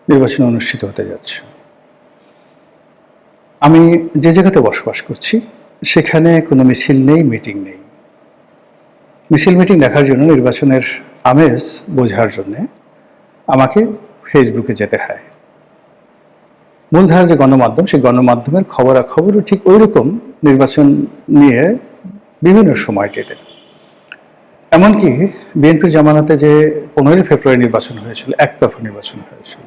নির্বাচন অনুষ্ঠিত হতে যাচ্ছে। আমি যে জায়গাতে বসবাস করছি সেখানে কোনো মিছিল নেই, মিটিং নেই। মিছিল মিটিং দেখার জন্য, নির্বাচনের আমেজ বোঝার জন্যে আমাকে ফেসবুকে যেতে হয়। মূলধারার যে গণমাধ্যম, সেই গণমাধ্যমের খবরাখবরও ঠিক ওই রকম নির্বাচন নিয়ে বিভিন্ন সময়টিতে। এমনকি বিএনপির জামানাতে যে 15 ফেব্রুয়ারি নির্বাচন হয়েছিল, একতরফা নির্বাচন হয়েছিল,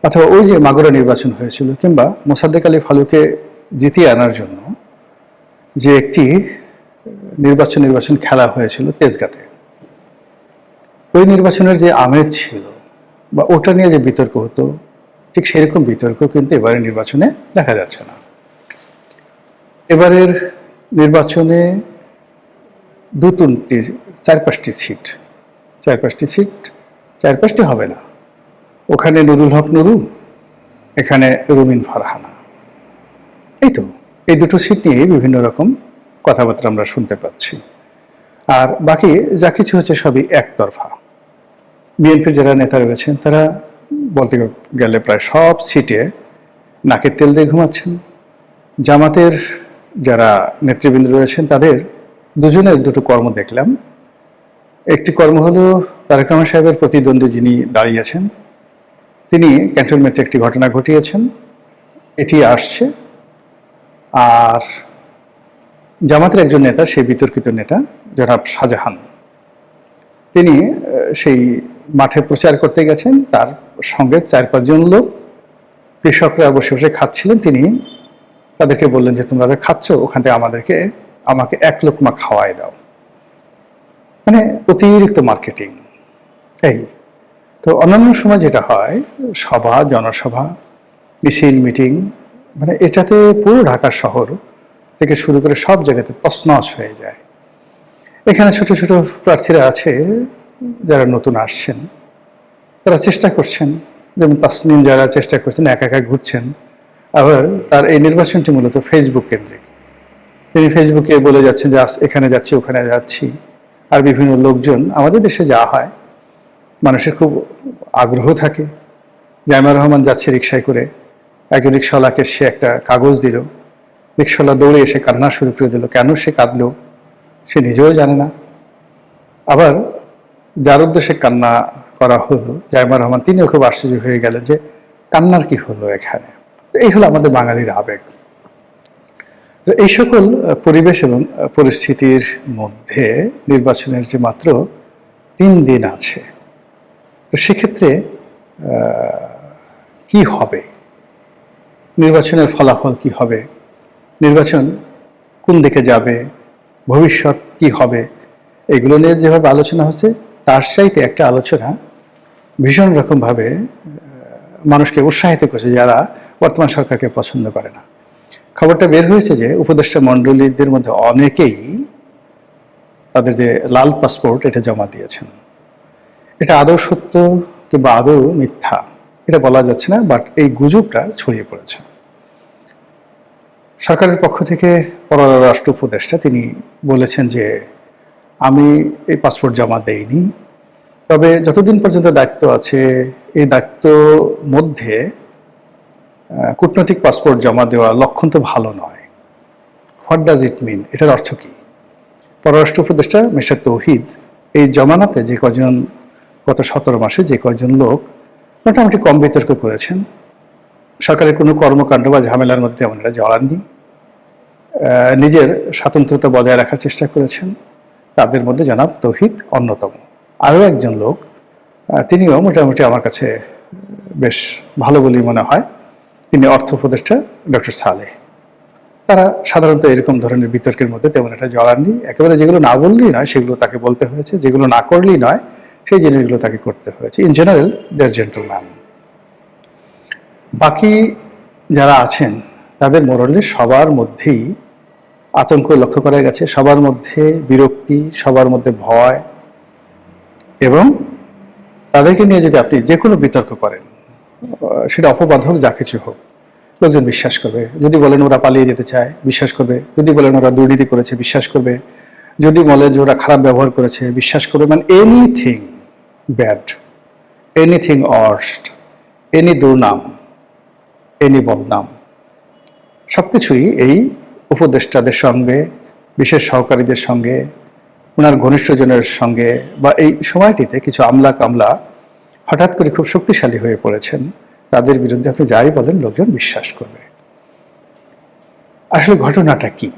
অথবা ওই যে মাগুরা নির্বাচন হয়েছিল, কিংবা মোসাদ্দেক আলী ফালুকে জিতিয়ে আনার জন্য যে একটি নির্বাচন খেলা হয়েছিল তেজগাঁতে, ওই নির্বাচনের যে আমেজ ছিল বা ওটা নিয়ে যে বিতর্ক হতো, ঠিক সেরকম বিতর্ক কিন্তু এবারের নির্বাচনে দেখা যাচ্ছে না। এবারের নির্বাচনে চার-পাঁচটি সিট, চার-পাঁচটি হবে না। ওখানে নুরুল হক নুরু, এখানে রুমিন ফারহানা, এই দুটো সিট নিয়ে বিভিন্ন রকম কথাবার্তা আমরা শুনতে পাচ্ছি। আর বাকি যা কিছু হচ্ছে সবই একতরফা। বিএনপির যারা নেতা রয়েছেন তারা বলতে গেলে প্রায় সব সিটে নাকের তেল দিয়ে ঘুমাচ্ছেন। জামাতের যারা নেতৃবৃন্দ রয়েছেন তাদের দুজনের দুটো কর্ম দেখলাম। একটি কর্ম হলো তারেক রহমান সাহেবের প্রতিদ্বন্দ্বী যিনি দাঁড়িয়েছেন, তিনি ক্যান্টনমেন্টে একটি ঘটনা ঘটিয়েছেন, এটি আসছে। আর জামাতের একজন নেতা, সেই বিতর্কিত নেতা জনাব শাহজাহান, তিনি সেই মাঠে প্রচার করতে গেছেন, তার সঙ্গে 4-5 জন লোক, কৃষকরা বসে বসে খাচ্ছিলেন। তিনি তাদেরকে বললেন যে তোমরা খাচ্ছ, ওখান থেকে আমাকে 1 লোকমা খাওয়াই দাও। মানে অতিরিক্ত মার্কেটিং। তো অন্যান্য সময় যেটা হয়, সভা, জনসভা, মিছিল, মিটিং, মানে এটাতে পুরো ঢাকা শহর থেকে শুরু করে সব জায়গাতে তছনছ হয়ে যায়। এখানে ছোট ছোট প্রার্থীরা আছে যারা নতুন আসছেন, তারা চেষ্টা করছেন, যেমন তাসনিম যারা চেষ্টা করছেন, একা একা ঘুরছেন। আবার তার এই নির্বাচনটি মূলত ফেসবুক কেন্দ্রিক। তিনি ফেসবুকে বলে যাচ্ছেন যে এখানে যাচ্ছি, ওখানে যাচ্ছি। আর বিভিন্ন লোকজন, আমাদের দেশে যা হয়, মানুষের খুব আগ্রহ থাকে। জাইমা রহমান যাচ্ছে রিক্সায় করে, একজন রিক্সাওয়ালাকে সে একটা কাগজ দিল, রিক্সাওয়ালা দৌড়ে এসে কান্না শুরু করে দিল। কেন সে কাঁদলো সে নিজেও জানে না। আবার যার উদ্দেশ্যে কান্না করা হলো, জাইমা রহমান, তিনিও খুব আশ্চর্য হয়ে গেলেন যে কান্নার কি হলো এখানে। এই হলো আমাদের বাঙালির আবেগ। তো এই সকল পরিবেশ এবং পরিস্থিতির মধ্যে নির্বাচনের যে মাত্র 3 দিন আছে, তো সেক্ষেত্রে কি হবে, নির্বাচনের ফলাফল কি হবে, নির্বাচন কোন দিকে যাবে, ভবিষ্যৎ কি হবে, এগুলো নিয়ে যেভাবে আলোচনা হচ্ছে, তার চাইতে একটা আলোচনা ভীষণ রকমভাবে মানুষকে উৎসাহিত করছে যারা বর্তমান সরকারকে পছন্দ করে না। খবরটা বের হয়েছে যে উপদেষ্টা মণ্ডলীদের মধ্যে অনেকেই তাদের যে লাল পাসপোর্ট, এটা জমা দিয়েছেন। এটা আদৌ সত্য কিংবা আদৌ মিথ্যা এটা বলা যাচ্ছে না, বাট এই গুজবটা ছড়িয়ে পড়েছে। সরকারের পক্ষ থেকে পররাষ্ট্র উপদেষ্টা তিনি বলেছেন যে আমি এই পাসপোর্ট জমা দেইনি, তবে যতদিন পর্যন্ত দায়িত্ব আছে, এই দায়িত্ব মধ্যে কূটনৈতিক পাসপোর্ট জমা দেওয়া লক্ষণ তো ভালো নয়। হোয়াট ডাজ ইট মিন, এটার অর্থ কি? পররাষ্ট্র উপদেষ্টা মিস্টার তৌহিদ এই জমানাতে যে কজন, গত 17 মাসে যে কজন লোক মোটামুটি কম বিতর্ক করেছেন, সরকারের কোনো কর্মকাণ্ড বা ঝামেলার মধ্যে তেমন এটা জড়াননি, নিজের স্বাতন্ত্রতা বজায় রাখার চেষ্টা করেছেন, তাদের মধ্যে জনাব তৌহিদ অন্যতম। আরও একজন লোক, তিনিও মোটামুটি আমার কাছে বেশ ভালো বলেই মনে হয়, তিনি অর্থ উপদেষ্টা ডক্টর সালেহ। তারা সাধারণত এরকম ধরনের বিতর্কের মধ্যে তেমন একটা জড়াননি। একেবারে যেগুলো না বললেই নয় সেগুলো তাকে বলতে হয়েছে, যেগুলো না করলেই নয় সেই জিনিসগুলো তাকে করতে হয়েছে। In general they are gentleman. বাকি যারা আছেন তাদের মোরালি সবার মধ্যেই আতঙ্ক লক্ষ্য করা গেছে, সবার মধ্যে বিরক্তি, সবার মধ্যে ভয়, এবং তাদেরকে নিয়ে যদি আপনি যে কোনো বিতর্ক করেন, সেটা অপবাদ হোক, যা কিছু হোক, লোকজন বিশ্বাস করবে। যদি বলেন ওরা পালিয়ে যেতে চায়, বিশ্বাস করবে। যদি বলেন ওরা দুর্নীতি করেছে, বিশ্বাস করবে। যদি বলেন যে ওরা খারাপ ব্যবহার করেছে, বিশ্বাস করবে। মানে anything bad, anything worst, any দুর্নাম, এনি বদনাম, সবকিছুই এই উপদেষ্টাদের সঙ্গে, বিশেষ সহকারীদের সঙ্গে, ওনার ঘনিষ্ঠজনের সঙ্গে, বা এই সময়টিতে কিছু আমলা কামলা হঠাৎ করে খুব শক্তিশালী হয়ে পড়েছেন, তাদের বিরুদ্ধে আপনি যাই বলেন লোকজন বিশ্বাস করবে। আসলে ঘটনাটা কি?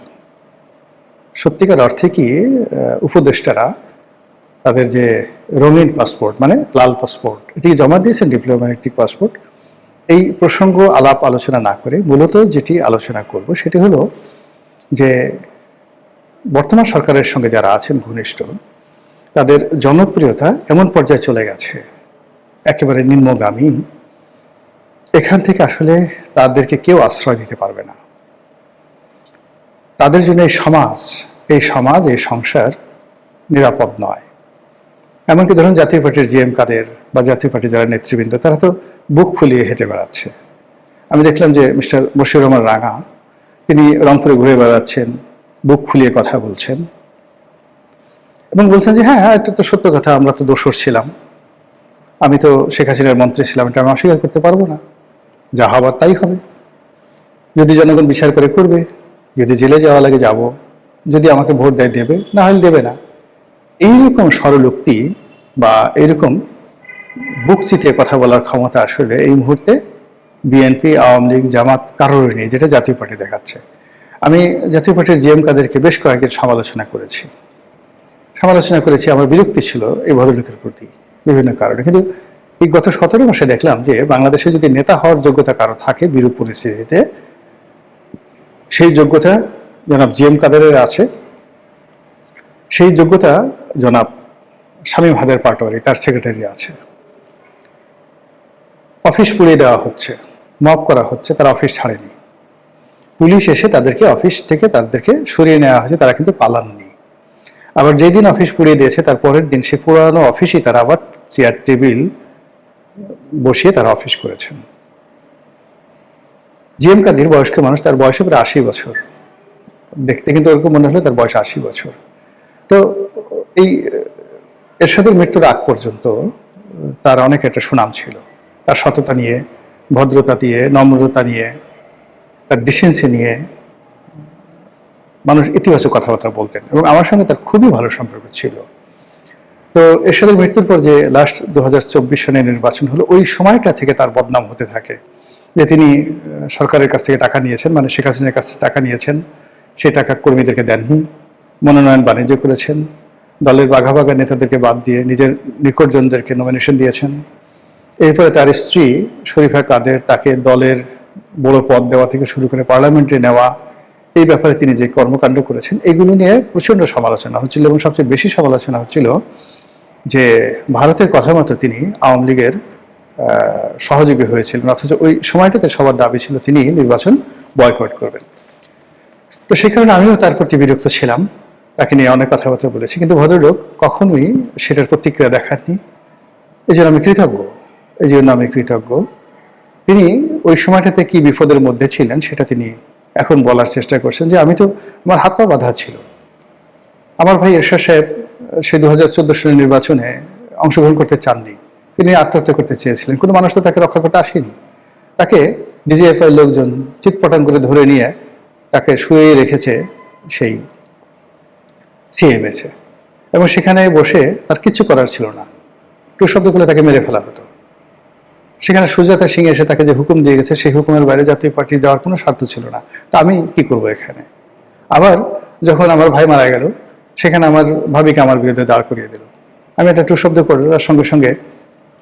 সত্যিকার অর্থে কি উপদেষ্টারা তাদের যে রঙিন পাসপোর্ট, মানে লাল পাসপোর্ট, এটি জমা দিয়েছেন ডিপ্লোম্যাটিক পাসপোর্ট? এই প্রসঙ্গ আলাপ আলোচনা না করে মূলত যেটি আলোচনা করব সেটি হলো যে বর্তমান সরকারের সঙ্গে যারা আছেন ঘনিষ্ঠ, তাদের জনপ্রিয়তা এমন পর্যায়ে চলে গেছে, একেবারে নিম্নগামী। এখান থেকে আসলে তাদেরকে কেউ আশ্রয় দিতে পারবে না। তাদের জন্য এই সমাজ, এই সংসার নিরাপদ নয়। এমনকি ধরুন জাতীয় পার্টির জিএম কাদের বা জাতীয় পার্টির যারা নেতৃবৃন্দ, তারা তো বুক ফুলিয়ে হেঁটে বেড়াচ্ছে। আমি দেখলাম যে মিস্টার বশির রহমান রাঙা, তিনি রংপুরে ঘুরে বেড়াচ্ছেন, বুক ফুলিয়ে কথা বলছেন এবং বলছেন যে হ্যাঁ এটা তো সত্য কথা, আমরা তো দোষর ছিলাম, আমি তো শেখ হাসিনার মন্ত্রী ছিলাম, এটা আমি অস্বীকার করতে পারবো না, যা হবার তাই হবে, যদি জনগণ বিচার করে করবে, যদি জেলে যাওয়া লাগে যাব, যদি আমাকে ভোট দেয় দেবে, না হলে দেবে না। এইরকম স্বরলোক্তি বা এরকম বুক চিতিয়ে কথা বলার ক্ষমতা আসলে এই মুহূর্তে বিএনপি, আওয়ামী লীগ, জামাত কারোর নেই, যেটা জাতীয় পার্টি দেখাচ্ছে। আমি জাতীয় পার্টির জিএম কাদেরকে বেশ কয়েকদিন সমালোচনা করেছি, আমার বিরক্তি ছিল এই ভদ্রলোকের প্রতি বিভিন্ন কারণে। কিন্তু এই গত 17 মাসে দেখলাম যে বাংলাদেশে যদি নেতা হওয়ার যোগ্যতা কারো থাকে বিরূপ পরিস্থিতিতে, সেই যোগ্যতা জনাব জিএম কাদেরের আছে, সেই যোগ্যতা জনাব শামীম হায়দার পাটোয়ারি, তার সেক্রেটারি আছে। অফিস পুড়িয়ে দেওয়া হচ্ছে, মব করা হচ্ছে, তারা অফিস ছাড়েনি, পুলিশ এসে তাদেরকে অফিস থেকে সরিয়ে নেওয়া হয়েছে, তারা কিন্তু পালাননি। আবার যেই দিন অফিস পুড়িয়ে দিয়েছে তার পরের দিন সে পুরানো অফিসই তারা আবার চেয়ার টেবিল বসিয়ে তারা অফিস করেছেন। জিএম কাদের বয়স্ক মানুষ, তার বয়সে প্রায় 80 বছর, দেখতে কিন্তু ওরকম মনে হলো তার বয়স 80 বছর। তো এই এরশাদের মৃত্যুর আগ পর্যন্ত তার অনেক একটা সুনাম ছিল, তার সততা নিয়ে, ভদ্রতা দিয়ে, নম্রতা নিয়ে, তার ডিসেন্সি নিয়ে মানুষ ইতিবাচক কথাবার্তা বলতেন এবং আমার সঙ্গে তার খুবই ভালো সম্পর্ক ছিল। তো এরশাদের মৃত্যুর পর যে লাস্ট 2024 সনের নির্বাচন হলো, ওই সময়টা থেকে তার বদনাম হতে থাকে যে তিনি সরকারের কাছ থেকে টাকা নিয়েছেন, মানে শেখ হাসিনার কাছ থেকে টাকা নিয়েছেন, সেই টাকা কর্মীদেরকে দেননি, মনোনয়ন বাণিজ্য করেছেন, দলের বাঘা বাঘা নেতাদেরকে বাদ দিয়ে নিজের নিকটজনদেরকে নমিনেশন দিয়েছেন। এরপরে তার স্ত্রী শরীফা কাদের, তাকে দলের বড় পদ দেওয়া থেকে শুরু করে পার্লামেন্টে নেওয়া, এই ব্যাপারে তিনি যে কর্মকাণ্ড করেছেন এগুলো নিয়ে প্রচন্ড সমালোচনা হচ্ছিল এবং সবচেয়ে বেশি সমালোচনা হচ্ছিল যে ভারতের কথা মতো তিনি আওয়ামী লীগের সহযোগী হয়েছিলেন, অথচ ওই সময়টাতে সবার দাবি ছিল তিনি নির্বাচন বয়কট করবেন। তো সেই কারণে আমিও তার প্রতি বিরক্ত ছিলাম, তাকে নিয়ে অনেক কথাবার্তা বলেছি, কিন্তু ভদ্রলোক কখনোই সেটার প্রতিক্রিয়া দেখাননি। এই জন্য আমি কৃতজ্ঞ। তিনি ওই সময়টাতে কি বিপদের মধ্যে ছিলেন সেটা তিনি এখন বলার চেষ্টা করছেন যে আমি তো, আমার হাত পা বাঁধা ছিল। আমার ভাই এরশাদ সাহেব সে 2014 সালের নির্বাচনে অংশগ্রহণ করতে চাননি, তিনি আত্মহত্যা করতে চেয়েছিলেন, কোনো মানুষ তো তাকে রক্ষা করতে আসেনি। তাকে ডিজিএফআই লোকজন চিৎপটাং করে ধরে নিয়ে তাকে শুয়ে রেখেছে সেই সিএমএসে, এবং সেখানে বসে তার কিচ্ছু করার ছিল না, টু শব্দ করলে তাকে মেরে ফেলা হতো। সেখানে সুজাতা সিং এসে তাকে যে হুকুম দিয়ে গেছে, সেই হুকুমের বাইরে জাতীয় পার্টি যাওয়ার কোনো স্বার্থ ছিল না। তা আমি কি করব এখানে? আবার যখন আমার ভাই মারা গেল, সেখানে আমার ভাবিকে আমার বিরুদ্ধে দাঁড় করিয়ে দিল। আমি একটা টু শব্দ করার সঙ্গে সঙ্গে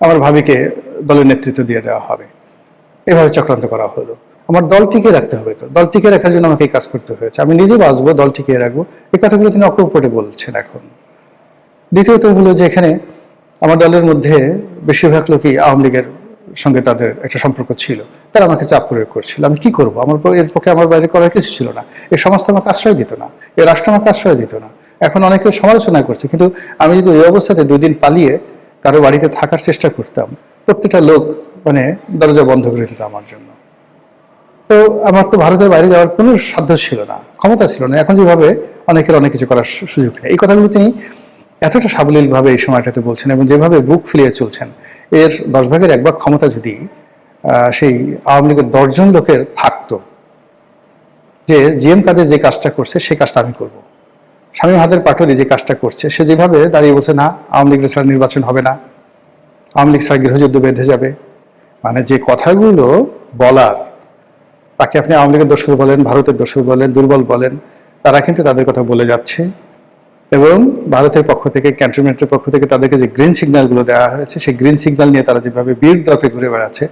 আমার ভাবিকে দলের নেতৃত্ব দিয়ে দেওয়া হবে, এভাবে চক্রান্ত করা হলো। আমার দল টিকিয়ে রাখতে হবে, তো দল টিকিয়ে রাখার জন্য আমাকে এই কাজ করতে হয়েছে, আমি নিজে বাঁচবো, দল টিকিয়ে রাখবো, এই কথাগুলো তিনি অকপটে বলছেন এখন। দ্বিতীয়ত হলো যে এখানে আমার দলের মধ্যে বেশিরভাগ লোকই আওয়ামী লীগের সঙ্গে তাদের একটা সম্পর্ক ছিল, তারা আমাকে চাপ প্রয়োগ করছিল। আমি কি করবো? এর পক্ষে আমার বাইরে করার কিছু ছিল না। এই সমাজ আমাকে আশ্রয় দিত না, এই রাষ্ট্র আমাকে আশ্রয় দিত না। এখন অনেকে সমালোচনা করছে, কিন্তু আমি যদি ওই অবস্থাতে 2 দিন পালিয়ে কারো বাড়িতে থাকার চেষ্টা করতাম, প্রত্যেকটা লোক মানে দরজা বন্ধ করে দিত আমার জন্য। তো আমার তো ভারতের বাইরে যাওয়ার কোনো সাধ্য ছিল না, ক্ষমতা ছিল না। এখন যেভাবে অনেকের অনেক কিছু করার সুযোগ নেই, এই কথাগুলো তিনি এতটা সাবলীলভাবে এই সময়টাতে বলছেন এবং যেভাবে বুক ফুলিয়ে চলছেন, এর 10 ভাগের 1 ভাগ ক্ষমতা যদি সেই আওয়ামী লীগের 10 জন লোকের থাকতো যে জিএম কাদের যে কাজটা করছে সেই কাজটা আমি করব। শামীম হাদের পাটোয়ারি যে কাজটা করছে, সে যেভাবে দাঁড়িয়ে বলছে না আওয়ামী লীগের ছাড়া নির্বাচন হবে না, আওয়ামী লীগ ছাড়া গৃহযুদ্ধ বেঁধে যাবে, মানে যে কথাগুলো বলার, তাকে আপনি আওয়ামী লীগের দোষর বলেন, ভারতের দোষর বলেন, দুর্বল বলেন, তারা কিন্তু তাদের কথা বলে যাচ্ছে। এবং ভারতের পক্ষ থেকে, ক্যান্টনমেন্টের পক্ষ থেকে তাদেরকে যে গ্রিন সিগন্যালগুলো দেওয়া হয়েছে, সেই গ্রিন সিগন্যাল নিয়ে তারা যেভাবে বীর দর্পে ঘুরে বেড়াচ্ছে,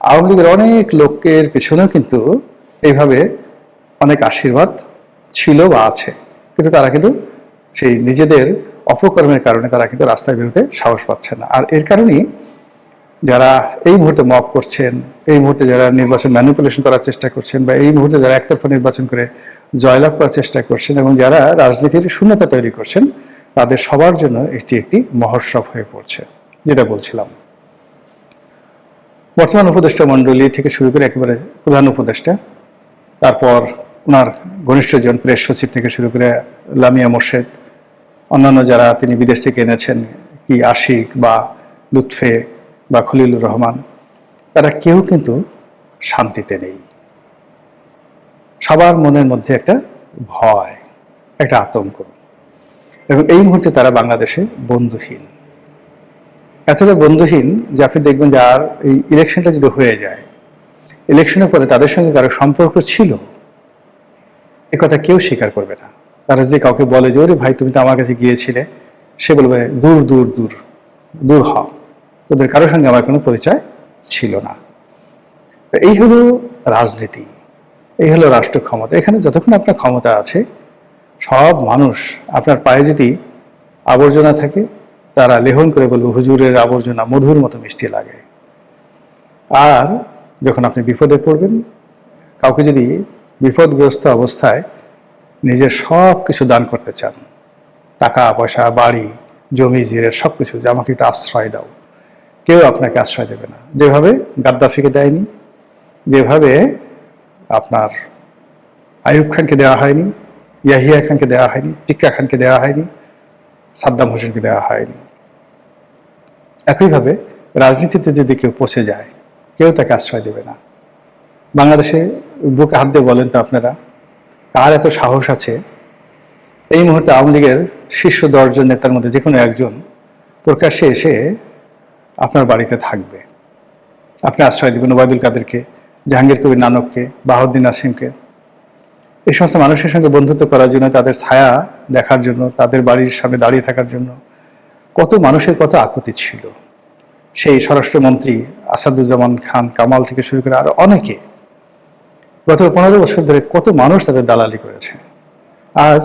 আওয়ামী লীগের অনেক লোকের পেছনেও কিন্তু এইভাবে অনেক আশীর্বাদ ছিল বা আছে, কিন্তু তারা কিন্তু সেই নিজেদের অপকর্মের কারণে তারা কিন্তু রাস্তায় বেরোতে সাহস পাচ্ছে না। আর এর কারণেই যারা এই মুহূর্তে মব করছেন, এই মুহূর্তে যারা নির্বাচন ম্যানিপুলেশন করার চেষ্টা করছেন, বা এই মুহূর্তে যারা একতরফা নির্বাচন করে জয়লাভ করার চেষ্টা করছেন এবং যারা রাজনীতির শূন্যতা তৈরি করছেন, তাদের সবার জন্য এটি একটি মহোৎসব হয়ে পড়ছে। যেটা বলছিলাম, বর্তমান উপদেষ্টা মণ্ডলী থেকে শুরু করে একেবারে প্রধান উপদেষ্টা, তারপর ওনার ঘনিষ্ঠজন প্রেস সচিব থেকে শুরু করে লামিয়া মোর্শেদ, অন্যান্য যারা তিনি বিদেশ থেকে এনেছেন, কি আশিক বা লুৎফে বা খলিলুর রহমান, তারা কেউ কিন্তু শান্তিতে নেই। সবার মনের মধ্যে একটা ভয়, একটা আতঙ্ক, এবং এই মুহূর্তে তারা বাংলাদেশে বন্ধুহীন, এতটা বন্ধুহীন যে আপনি দেখবেন যে আর এই ইলেকশনটা যদি হয়ে যায়, ইলেকশনের পরে তাদের সঙ্গে কারো সম্পর্ক ছিল এ কথা কেউ স্বীকার করবে না। তারা যদি কাউকে বলে যে ওরে ভাই তুমি তো আমার কাছে গিয়েছিলে, সে বলবে দূর দূর দূর দূর হ, তোদের কারোর সঙ্গে আমার কোনো পরিচয় ছিল না। এই হলো রাজনীতি, এই হলো রাষ্ট্র ক্ষমতা। এখানে যতক্ষণ আপনার ক্ষমতা আছে, সব মানুষ আপনার পায়ে যদি আবর্জনা থাকে, তারা লেহন করে বলবে হুজুরের আবর্জনা মধুর মতো মিষ্টি লাগে। আর যখন আপনি বিপদে পড়বেন, কাউকে যদি বিপদগ্রস্ত অবস্থায় নিজের সব কিছু দান করতে চান, টাকা পয়সা, বাড়ি, জমি জিরের সব কিছু, যে আমাকে একটু আশ্রয় দাও, কেউ আপনাকে আশ্রয় দেবে না। যেভাবে গাদ্দাফিকে দেয়নি, যেভাবে আপনার আইয়ুব খানকে দেওয়া হয়নি, ইয়াহিয়া খানকে দেওয়া হয়নি, টিক্কা খানকে দেওয়া হয়নি, সাদ্দাম হোসেনকে দেওয়া হয়নি, একইভাবে রাজনীতিতে যদি কেউ পচে যায়, কেউ তাকে আশ্রয় দেবে না। বাংলাদেশে বুকে হাত দিয়ে বলেন তো আপনারা, কার এত সাহস আছে এই মুহূর্তে আওয়ামী লীগের শীর্ষ 10 জন নেতার মধ্যে যে কোনো একজন প্রকাশ্যে এসে আপনার বাড়িতে থাকবে, আপনি আশ্রয় দেবেন ওবায়দুল কাদেরকে, জাহাঙ্গীর কবির নানককে, বাহাউদ্দিন নাসিমকে, এই সমস্ত মানুষের সঙ্গে বন্ধুত্ব করার জন্য, তাদের ছায়া দেখার জন্য, তাদের বাড়ির সামনে দাঁড়িয়ে থাকার জন্য কত মানুষের কত আকুতি ছিল। সেই স্বরাষ্ট্রমন্ত্রী আসাদুজ্জামান খান কামাল থেকে শুরু করে আরো অনেকে গত 15 বছর ধরে কত মানুষ তাদের দালালি করেছে। আজ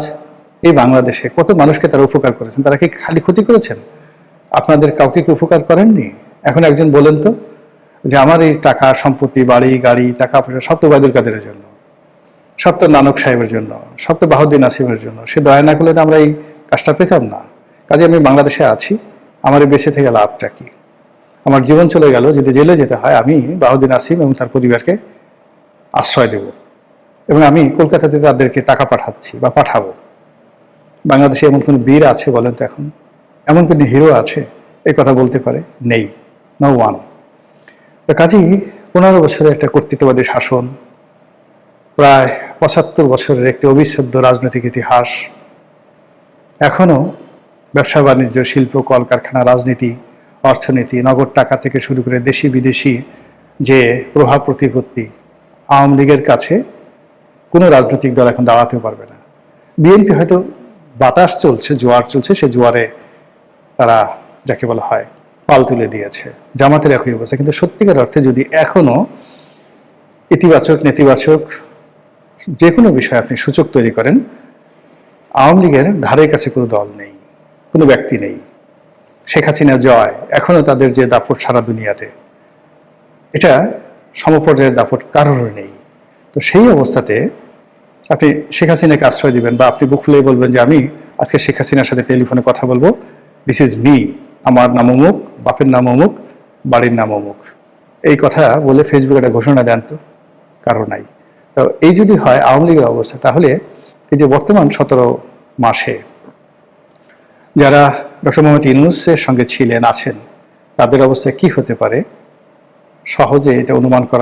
এই বাংলাদেশে কত মানুষকে তারা উপকার করেছেন, তারা কি খালি ক্ষতি করেছেন? আপনাদের কাউকে কি উপকার করেননি? এখন একজন বলেন তো যে আমার এই টাকা সম্পত্তি, বাড়ি গাড়ি, টাকা পয়সা সব তো ওবায়দুল কাদেরের জন্য, সব তো নানক সাহেবের জন্য, সব তো বাহাউদ্দিন নাসিমের জন্য। সে দয়া না করলে তো আমরা এই কাজটা পেতাম না। কাজে আমি বাংলাদেশে আছি, আমার বেঁচে থেকে লাভটা কি? আমার জীবন চলে গেল, যদি জেলে যেতে হয়, আমি বাহাউদ্দিন নাসিম এবং তার পরিবারকে আশ্রয় দেব, এবং আমি কলকাতাতে তাদেরকে টাকা পাঠাচ্ছি বা পাঠাবো। বাংলাদেশে এমন কোন বীর আছে বলেন তো এখন? এমন কোন হিরো আছে এই কথা বলতে পারে? নেই, নো ওয়ান। তো কাজেই 15 বছরের একটা কর্তৃত্ববাদী শাসন, প্রায় 75 বছরের একটি অবিচ্ছেদ্য রাজনৈতিক ইতিহাস, এখনো ব্যবসা বাণিজ্য, শিল্প, কলকারখানা, রাজনীতি, অর্থনীতি, নগদ টাকা থেকে শুরু করে দেশি বিদেশি যে প্রভাব প্রতিপত্তি, আওয়ামী লীগের কাছে কোনো রাজনৈতিক দল এখন দাঁড়াতেও পারবে না। বিএনপি হয়তো বাতাস চলছে, জোয়ার চলছে, সে জোয়ারে তারা যাকে বলা হয় পাল তুলে দিয়েছে। জামাতের একই অবস্থা। কিন্তু সত্যিকার অর্থে যদি এখনো ইতিবাচক নেতিবাচক যে কোনো বিষয়ে আপনি সূচক তৈরি করেন, আওয়ামী লীগের ধারে কাছে কোনো দল নেই, কোনো ব্যক্তি নেই। শেখ হাসিনা জয় এখনো তাদের যে দাপট সারা দুনিয়াতে, এটা সমপর্যায়ের দাপট কারোর নেই। তো সেই অবস্থাতে আপনি শেখ হাসিনাকে আশ্রয় দিবেন, বা আপনি বুক খুলেই বলবেন যে আমি আজকে শেখ হাসিনার সাথে টেলিফোনে কথা বলবো, দিস ইজ মি, আমার নাম অমুক, বাপের নাম অমুক, বাড়ির নাম অমুক, এই কথা বলে ফেসবুকে একটা ঘোষণা দেন তো? কারো নাই। তো এই যদি হয় আওয়ামী লীগের অবস্থা, তাহলে এই যে বর্তমান 17 মাসে যারা ডক্টর মোহাম্মদ ইউনূসের সঙ্গে ছিলেন, আছেন, তাদের অবস্থা কি হতে পারে সহজে এটা অনুমান করা